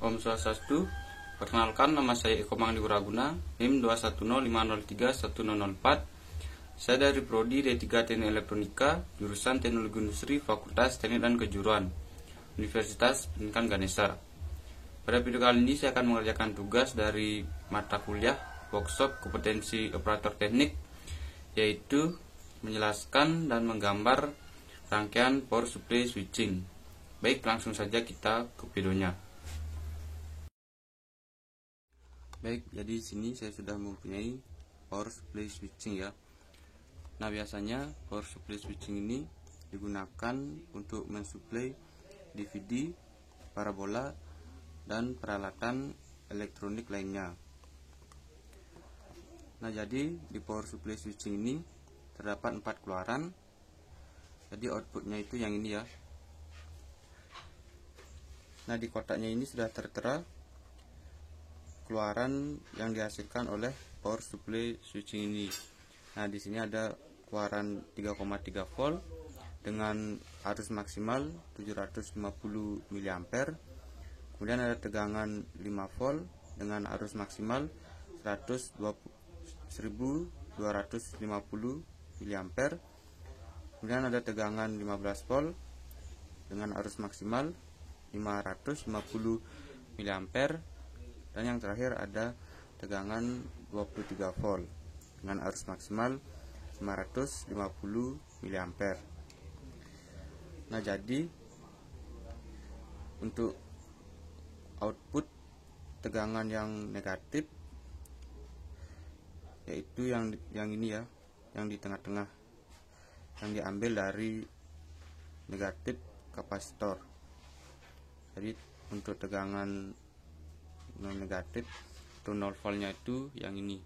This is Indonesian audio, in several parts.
Om Swastiastu. Perkenalkan, nama saya Eko Mangdi Wiraguna, NIM 210503104. Saya dari Prodi D3 Teknik Elektronika, jurusan Teknologi Industri, Fakultas Teknik dan Kejuruan, Universitas Pendidikan Ganesha. Pada video kali ini saya akan mengerjakan tugas dari mata kuliah workshop kompetensi operator teknik, yaitu menjelaskan dan menggambar rangkaian power supply switching. Baik, langsung saja kita ke videonya. Baik, jadi di sini saya sudah mempunyai power supply switching ya. Nah, biasanya power supply switching ini digunakan untuk mensuplai DVD, parabola, dan peralatan elektronik lainnya. Nah, jadi di power supply switching ini terdapat 4 keluaran. Jadi outputnya itu yang ini ya. Nah, di kotaknya ini sudah tertera keluaran yang dihasilkan oleh power supply switching ini. Nah, di sini ada keluaran 3,3 volt dengan arus maksimal 750 mA. Kemudian ada tegangan 5 volt dengan arus maksimal 1250 mA. Kemudian ada tegangan 15 volt dengan arus maksimal 550 mA. Dan yang terakhir ada tegangan 23 volt dengan arus maksimal 550 mA. Nah, jadi untuk output tegangan yang negatif, yaitu yang ini ya, yang di tengah-tengah, yang diambil dari negatif kapasitor. Jadi untuk tegangan non negatif atau 0 voltnya itu yang ini,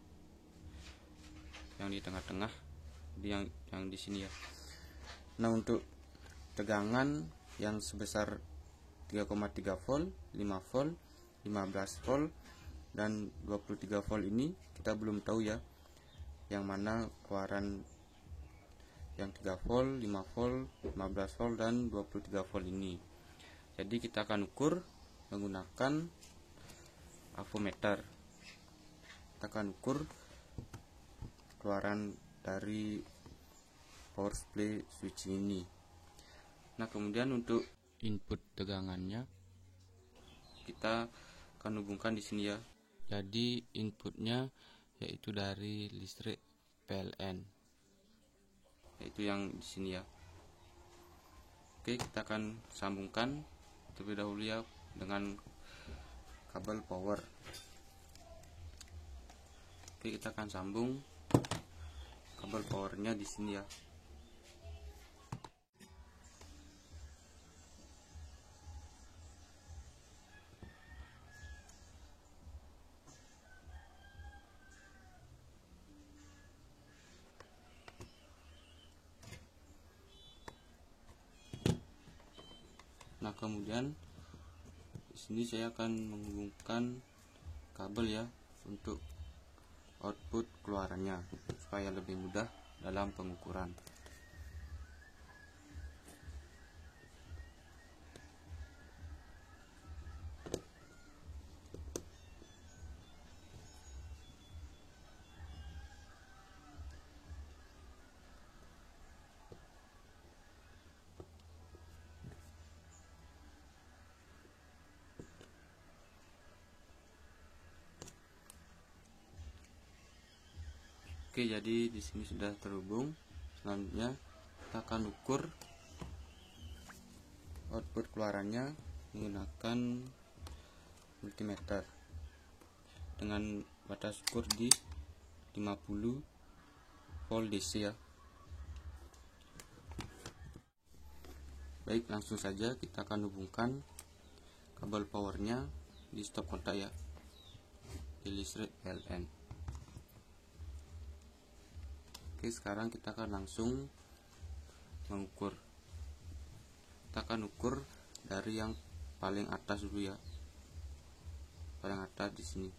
yang di tengah-tengah, yang di sini ya. Nah, untuk tegangan yang sebesar 3,3 volt, 5 volt, 15 volt, dan 23 volt ini kita belum tahu ya, yang mana keluaran yang 3 volt, 5 volt, 15 volt, dan 23 volt ini. Jadi kita akan ukur menggunakan avometer. Kita akan ukur keluaran dari power supply switching ini. Nah, kemudian untuk input tegangannya kita akan hubungkan di sini ya. Jadi inputnya yaitu dari listrik PLN, yaitu yang di sini ya. Oke, kita akan sambungkan terlebih dahulu ya dengan kabel power. Oke, kita akan sambung kabel powernya di sini ya. Nah, kemudian di sini saya akan menghubungkan kabel ya untuk output keluarannya supaya lebih mudah dalam pengukuran. Oke, jadi di sini sudah terhubung. Selanjutnya kita akan ukur output keluarannya menggunakan multimeter dengan batas ukur di 50 volt DC ya. Baik, langsung saja kita akan hubungkan kabel powernya di stop kontak ya, di listrik PLN. Oke, sekarang kita akan langsung mengukur. Kita akan ukur dari yang paling atas dulu ya, paling atas di sini.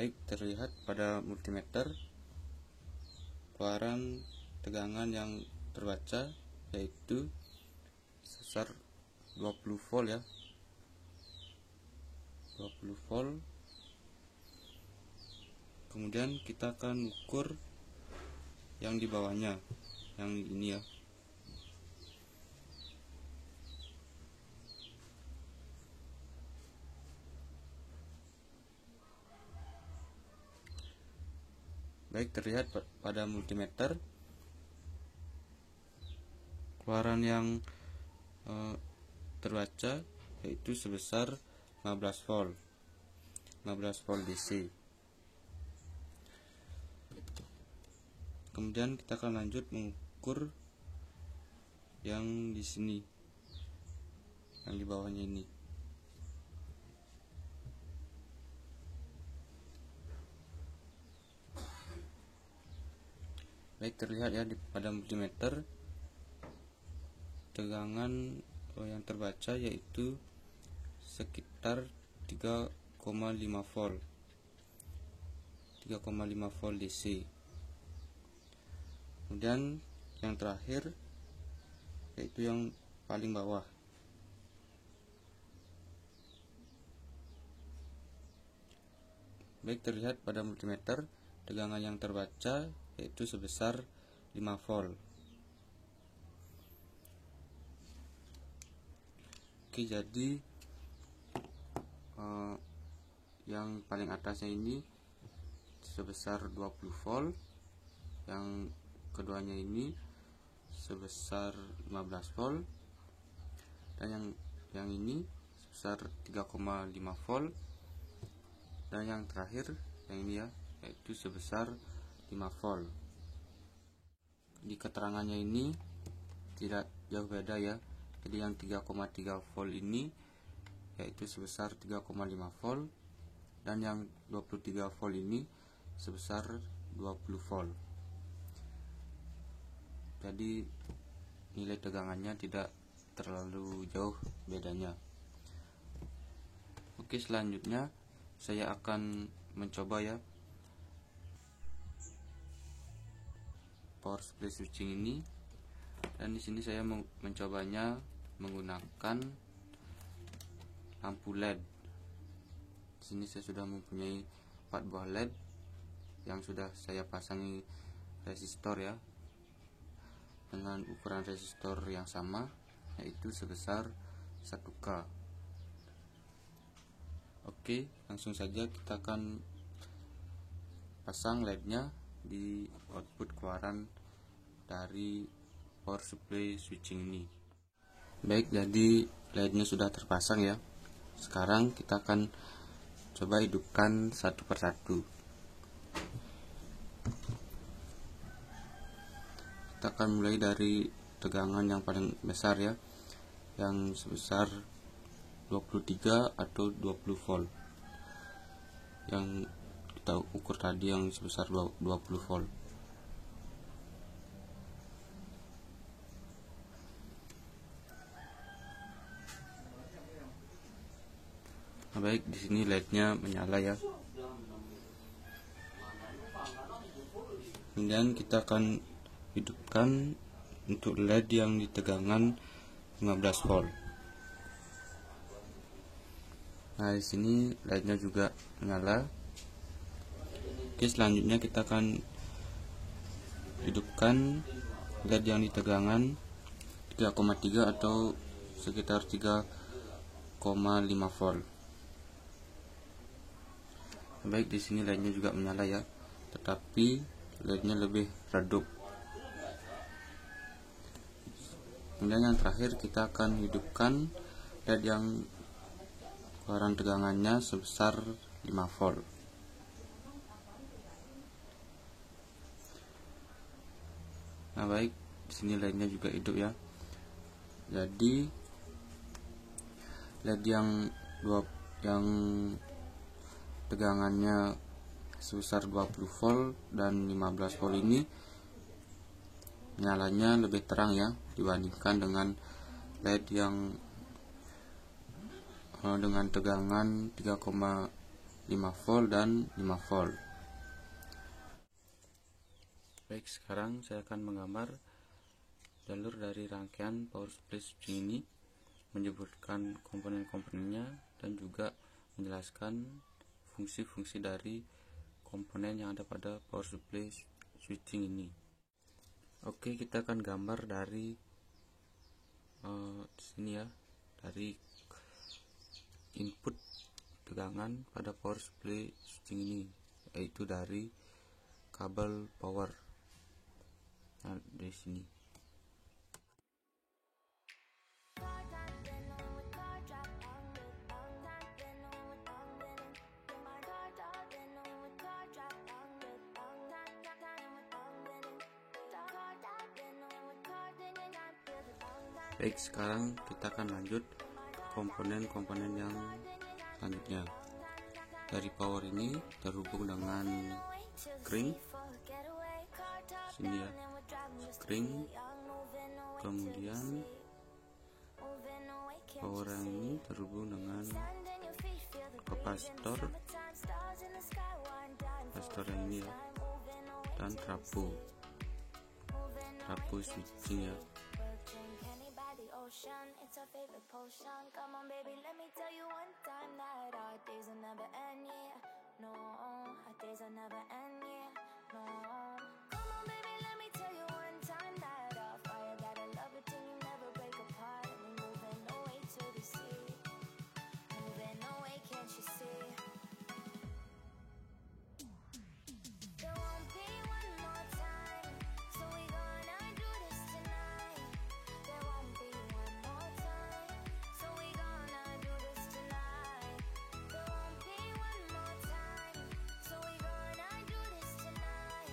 Baik, terlihat pada multimeter keluaran tegangan yang terbaca yaitu sebesar 20 volt ya, 20 volt. Kemudian kita akan ukur yang di bawahnya, yang ini ya. Baik, terlihat pada multimeter keluaran yang terbaca yaitu sebesar 15 volt, 15 volt DC. Kemudian kita akan lanjut mengukur yang di sini, yang di bawahnya ini. Baik, terlihat ya pada multimeter tegangan yang terbaca yaitu sekitar 3,5 volt, 3,5 volt DC. Kemudian yang terakhir yaitu yang paling bawah. Baik, terlihat pada multimeter tegangan yang terbaca yaitu sebesar 5 volt. Oke, jadi yang paling atasnya ini sebesar 20 volt, yang keduanya ini sebesar 15 volt, dan yang ini sebesar 3,5 volt, dan yang terakhir yang ini ya, yaitu sebesar 5 volt. Di keterangannya ini tidak jauh beda ya. Jadi yang 3,3 volt ini yaitu sebesar 3,5 volt, dan yang 23 volt ini sebesar 20 volt. Jadi nilai tegangannya tidak terlalu jauh bedanya. Oke, selanjutnya saya akan mencoba ya power supply switching ini, dan di sini saya mencobanya menggunakan lampu LED. Di sini saya sudah mempunyai 4 buah LED yang sudah saya pasangi resistor ya, dengan ukuran resistor yang sama yaitu sebesar 1K. Oke, langsung saja kita akan pasang LED-nya di output keluaran dari power supply switching ini. Baik, jadi LED-nya sudah terpasang ya. Sekarang kita akan coba hidupkan satu persatu. Kita akan mulai dari tegangan yang paling besar ya, yang sebesar 23 atau 20 volt, yang kita ukur tadi yang sebesar 20 volt. Nah, baik, di sini LED-nya menyala ya. Kemudian kita akan hidupkan untuk LED yang di tegangan 15 volt. Nah, di sini LED-nya juga menyala. Oke, selanjutnya kita akan hidupkan LED yang di tegangan 3,3 atau sekitar 3,5 volt. Baik, di sini LED-nya juga menyala ya, tetapi LED-nya lebih redup. Kemudian yang terakhir kita akan hidupkan LED yang keluaran tegangannya sebesar 5 volt. Nah, baik, di sini LED-nya juga hidup ya. Jadi LED yang tegangannya sebesar 20 volt dan 15 volt ini nyalanya lebih terang ya, dibandingkan dengan LED yang dengan tegangan 3,5 5 volt dan 5 volt. Baik, sekarang saya akan menggambar jalur dari rangkaian power supply switching ini, menyebutkan komponen-komponennya dan juga menjelaskan fungsi-fungsi dari komponen yang ada pada power supply switching ini. Oke, kita akan gambar dari sini ya, dari input tegangan pada power supply switching ini, yaitu dari kabel power. Nah, dari sini. Baik, sekarang kita akan lanjut komponen-komponen yang selanjutnya. Dari power ini terhubung dengan spring, sini ya, spring. Kemudian power yang ini terhubung dengan kapasitor yang ini ya, dan trapo switching ya. It's our favorite potion. Come on, baby, let me tell you one time that our days will never end, yeah. No, our days will never end, yeah. No. Come on, baby, let me tell you one time that our fire that I love it till you never break apart. We're moving away to the sea. Moving away, can't you see? There won't be one more time, so we gonna do this tonight. There won't be one more time, so we gonna do this tonight. There won't be one more time, so we gonna do this tonight.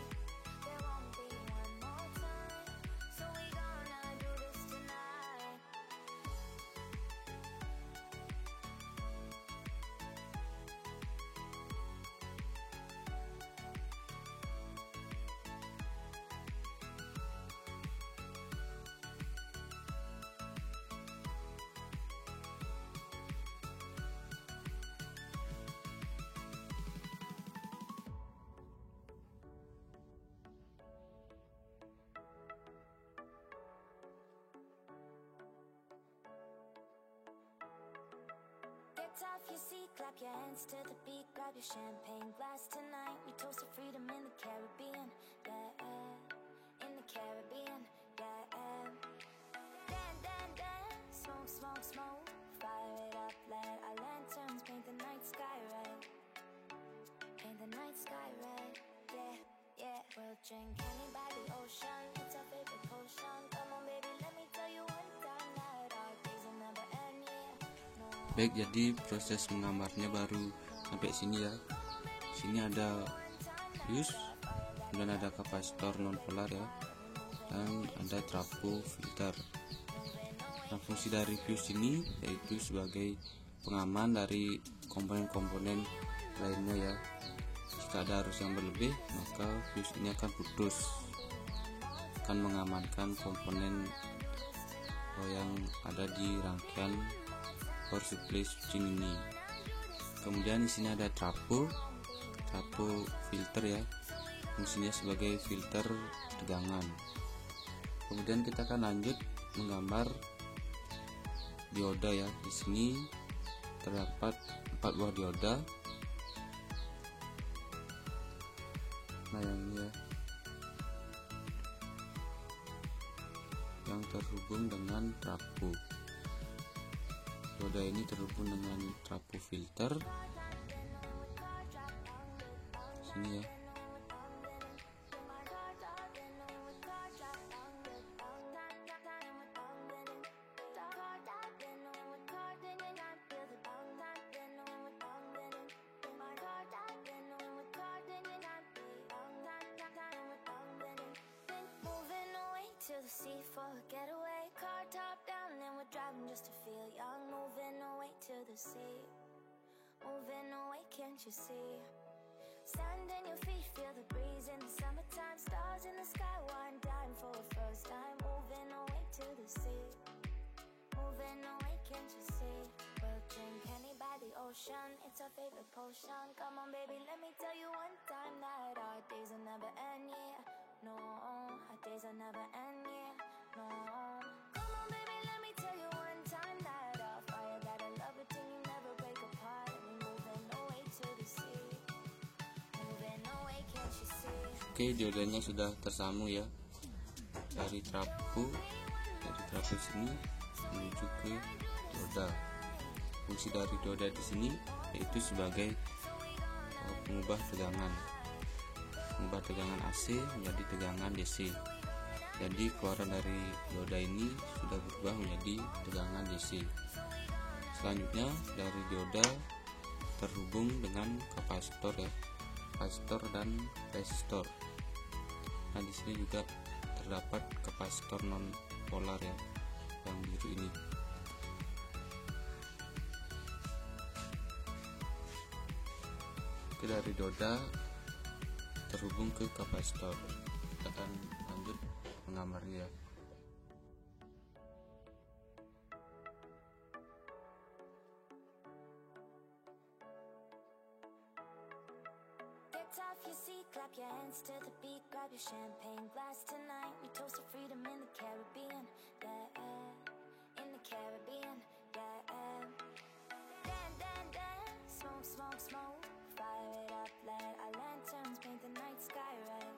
There won't be one more time, so we gonna do this tonight. Get off your seat, clap your hands to the beat, grab your champagne glass tonight. We toast to freedom in the Caribbean, yeah, in the Caribbean, yeah. Dan, dan, dan, smoke, smoke, smoke, fire it up, let our lanterns paint the night sky red. Paint the night sky red, yeah, yeah. We'll drink honey by the ocean, it's our favorite potion. Come on, baby, let me tell you one time that our days will never end, yeah. No. Baik, jadi proses menggambarnya baru sampai sini ya. Sini ada fuse, kemudian ada kapasitor non polar ya, dan ada trapo filter. Nah, fungsi dari fuse ini yaitu sebagai pengaman dari komponen-komponen lainnya ya. Jika ada arus yang berlebih, maka fuse ini akan putus, akan mengamankan komponen yang ada di rangkaian power supply switching ini. Kemudian di sini ada trapo filter ya, fungsinya sebagai filter tegangan. Kemudian kita akan lanjut menggambar dioda ya. Di sini terdapat 4 buah dioda. Nah, yang terhubung dengan trapo. Dioda ini terhubung dengan trapo filter. Sini ya. To the sea for a getaway, car top down and we're driving just to feel young. Moving away to the sea, moving away, can't you see? Stand on your feet, feel the breeze in the summertime. Stars in the sky, one time for a first time. Moving away to the sea, moving away, can't you see? We'll drink honey by the ocean, it's our favorite potion. Come on baby, let me tell you one time that our days will never end, yeah. No, our days will never end, yeah. No. Come on baby, let me tell you one time that our fire, that I love it till you never break apart. And we moving away to the sea, moving away, can't you see? Oke, diodanya sudah tersambung ya, dari trapo sini menuju ke dioda. Fungsi dari dioda di sini yaitu sebagai pengubah tegangan AC menjadi tegangan DC. Jadi keluaran dari dioda ini sudah berubah menjadi tegangan DC. Selanjutnya dari dioda terhubung dengan kapasitor ya, kapasitor dan resistor. Nah di sini juga terdapat kapasitor non polar ya, yang biru ini. Oke, dari dioda terhubung ke kapasitor. Kita akan lanjut menggambarnya ya. Get off your seat, clap your hands to the beat, grab your champagne glass tonight. We toast to freedom in the Caribbean, yeah, in the Caribbean, yeah. Dan, dan, dan, smoke, smoke, smoke, fire it up, let our lanterns paint the night sky red,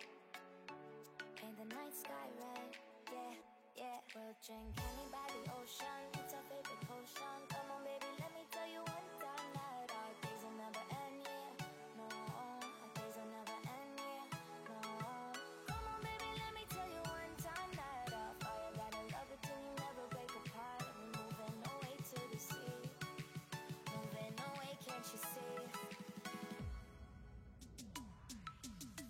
paint the night sky red, yeah, yeah. We'll drink honey by the ocean, it's our favorite potion. Come on baby, let me tell you one time that our days will never end, yeah. No, our days will never end, yeah. No. Come on baby, let me tell you one time that our fire, that I love it till you never break apart. And we're moving away to the sea, moving away, can't you see?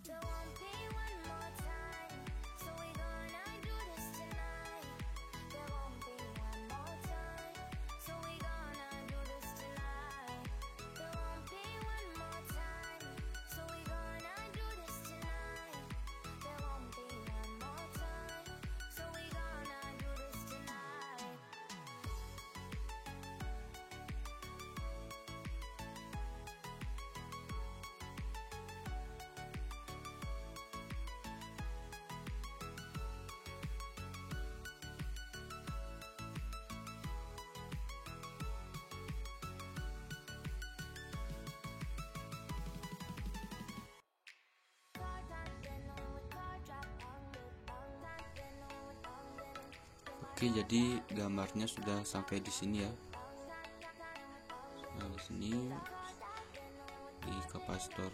There won't be one more time, so we gonna do this tonight. There won't be one more time, so we gonna do this tonight. There won't be one more time, so we gonna do this tonight. There won't be one more time, so we gonna do this tonight. Oke, jadi gambarnya sudah sampai di sini ya. Nah, di sini di kapasitor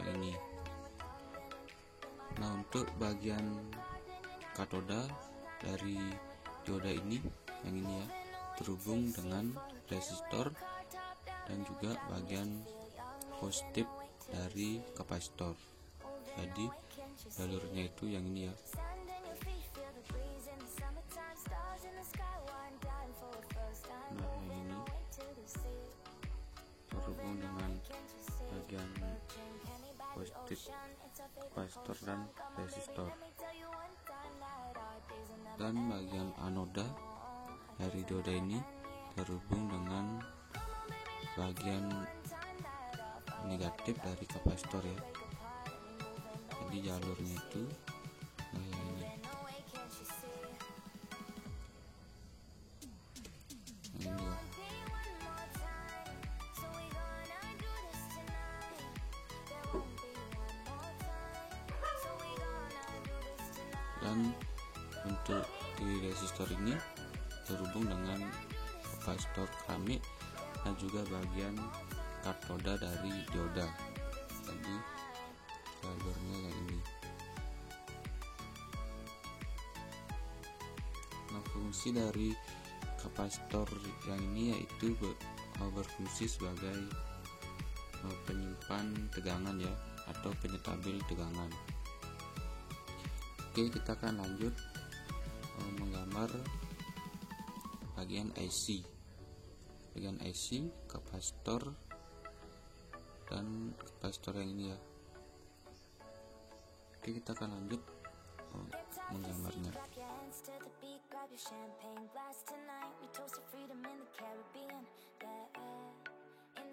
yang ini. Nah, untuk bagian katoda dari dioda ini, yang ini ya, terhubung dengan resistor dan juga bagian positif dari kapasitor. Jadi jalurnya itu yang ini ya. Nah, ini terhubung dengan bagian positif kapasitor dan resistor, dan bagian anoda dari dioda ini terhubung dengan bagian negatif dari kapasitor ya. Jadi jalurnya itu ini. Ini ya. Dan untuk di resistor ini terhubung dengan kapasitor keramik dan juga bagian katoda dari dioda. Jadi jalurnya yang ini. Nah, fungsi dari kapasitor yang ini yaitu berfungsi sebagai penyimpan tegangan ya, atau penyetabil tegangan. Oke, kita akan lanjut menggambar bagian IC. Bagian IC, kapasitor dan kapasitor yang ini ya. Oke, kita akan lanjut menggambarnya. Champagne glass tonight, we toast to freedom in the Caribbean, yeah, in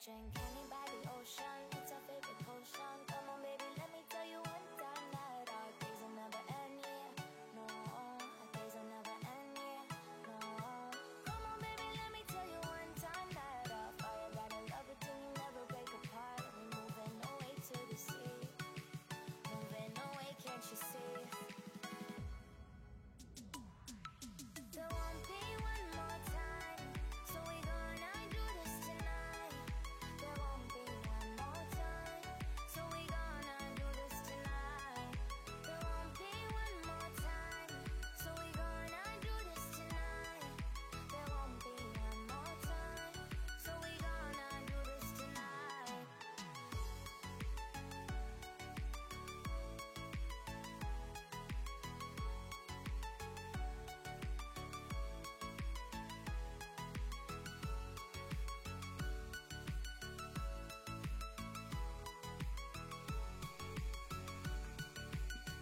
drink honey by the ocean. It's our favorite potion. Come on, baby, let me tell you one time that our days will never end, yeah. No, our days will never end, yeah. No. Come on, baby, let me tell you one time that our fire got a love it till you never break apart. We're moving away to the sea. Moving away, can't you see? There won't be one more time, so we gonna do this tonight. There won't be one more time, so we gonna do this tonight. There won't be one more time, so we gonna do this tonight. There won't be one more time, so we gonna do this tonight.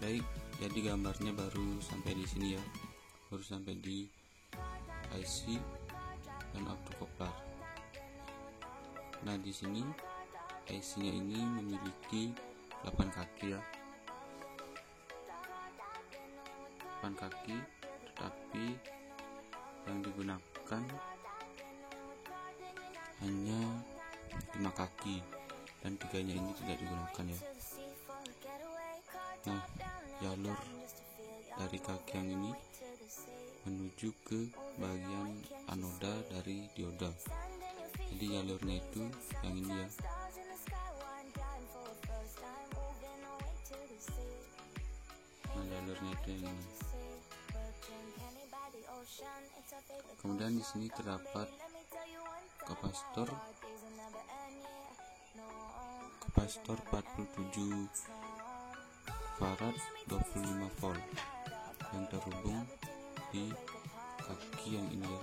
Baik, jadi gambarnya baru sampai di sini ya, baru sampai di IC dan optokoplar. Nah, di sini IC-nya ini memiliki 8 kaki ya, 8 kaki, tetapi yang digunakan hanya 5 kaki dan 3-nya ini tidak digunakan ya. Nah, jalur dari kaki yang ini menuju ke bagian anoda dari dioda. Jadi jalurnya itu yang ini ya. Nah, jalurnya itu yang ini. Kemudian di sini terdapat kapasitor 47 farad 25 volt yang terhubung di kaki yang ini ya.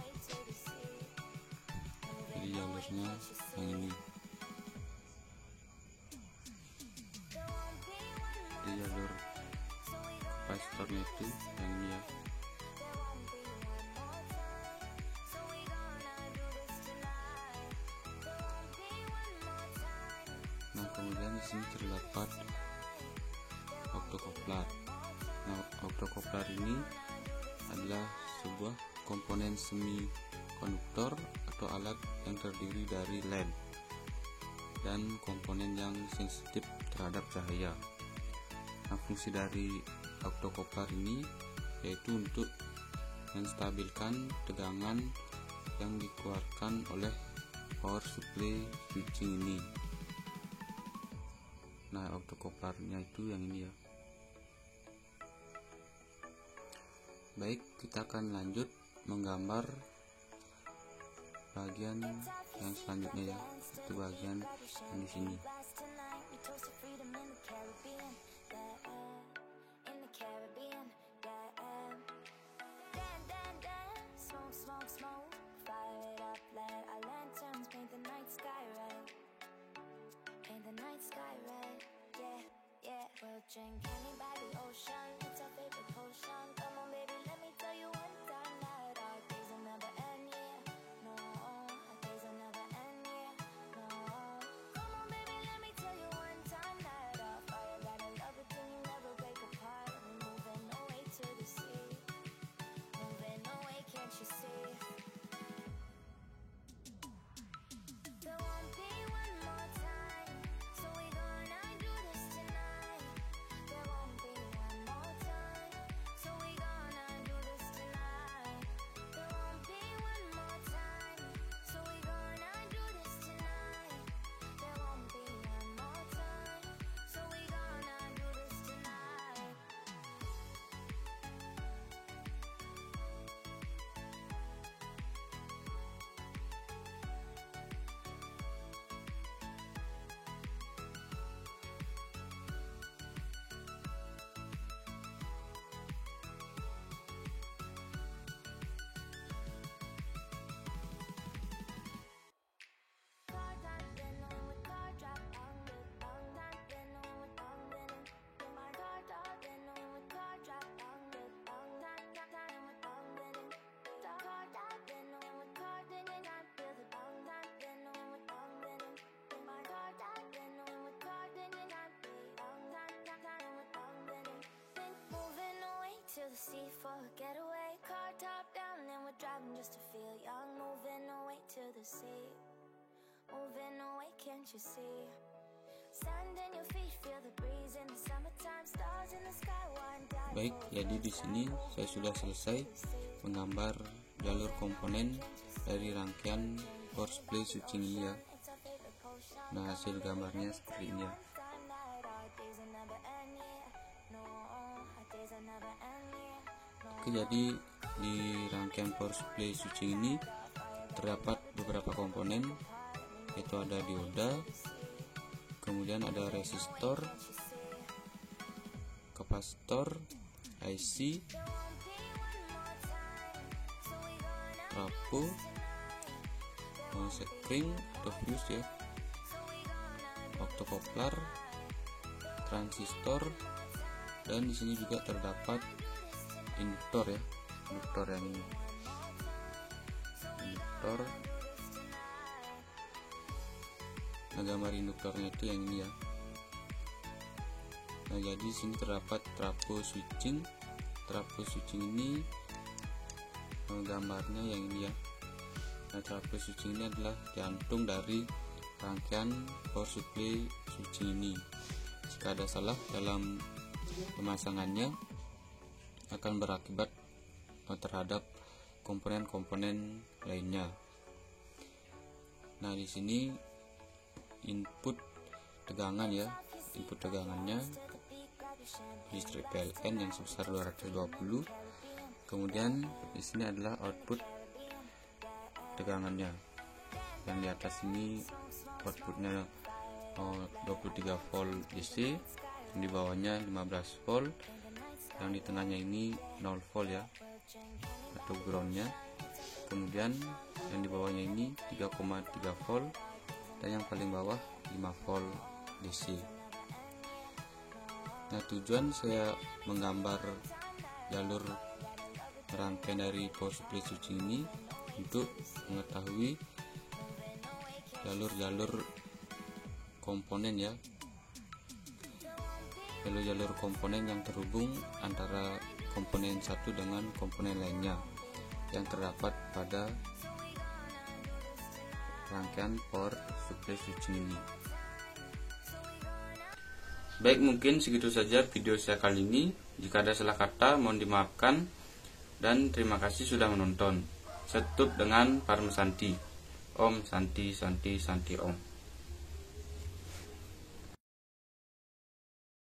Jadi jalurnya yang ini. Jadi jalur kapasitornya itu yang ini ya. Nah, kemudian di sini terdapat optokoplar. Nah, optokoplar ini adalah sebuah komponen semikonduktor atau alat yang terdiri dari led dan komponen yang sensitif terhadap cahaya. Nah, fungsi dari optokoplar ini yaitu untuk menstabilkan tegangan yang dikeluarkan oleh power supply switching ini. Nah, optokoplarnya itu yang ini ya. Baik, kita akan lanjut menggambar bagian yang selanjutnya ya, itu bagian yang di sini. Drink honey by the ocean, it's our favorite potion. Come on, baby, let me tell you one time that our days will never end, yeah. No, our days will never end, yeah. No. Come on, baby, let me tell you one time that our fire got a love it till you never break apart. We're moving away to the sea. Moving away, can't you see? There won't be one more time, so we gonna do this tonight. There won't be one more sea for a getaway. Car top down and we're driving just to feel young. Moving away to the sea. Moving away, can't you see? Sand in your feet, feel the breeze in the summertime. Stars in the sky, one down. Baik, jadi di sini saya sudah selesai menggambar jalur komponen dari rangkaian Horseplay Switching ini ya. Nah, hasil gambarnya seperti ini ya. Oke, jadi di rangkaian Horseplay Switching ini terdapat beberapa komponen, yaitu ada dioda, kemudian ada resistor, kapasitor, IC, trafo, sekring atau fuse ya, optokopler, transistor, dan di sini juga terdapat induktor ya, induktor yang ini. Induktor. Nah, gambar induktornya itu yang ini ya. Nah, jadi di sini terdapat trafo switching. Trafo switching ini gambarnya yang ini ya. Nah, trafo switching ini adalah jantung dari rangkaian power supply switching ini. Jika ada salah dalam pemasangannya akan berakibat terhadap komponen-komponen lainnya. Nah, di sini input tegangan ya, input tegangannya listrik PLN yang sebesar 220. Kemudian di sini adalah output tegangannya. Yang di atas ini outputnya 23 volt DC, yang di bawahnya 15 volt, yang di tengahnya ini 0 volt ya, atau groundnya. Kemudian yang di bawahnya ini 3,3 volt, dan yang paling bawah 5 volt DC. Nah, tujuan saya menggambar jalur rangkaian dari power supply switching ini untuk mengetahui jalur-jalur komponen ya, jalur-jalur komponen yang terhubung antara komponen satu dengan komponen lainnya yang terdapat pada rangkaian power supply switching ini. Baik, mungkin segitu saja video saya kali ini. Jika ada salah kata mohon dimaafkan, dan terima kasih sudah menonton. Saya tutup dengan Parmesanti. Om Santi Santi Santi Om.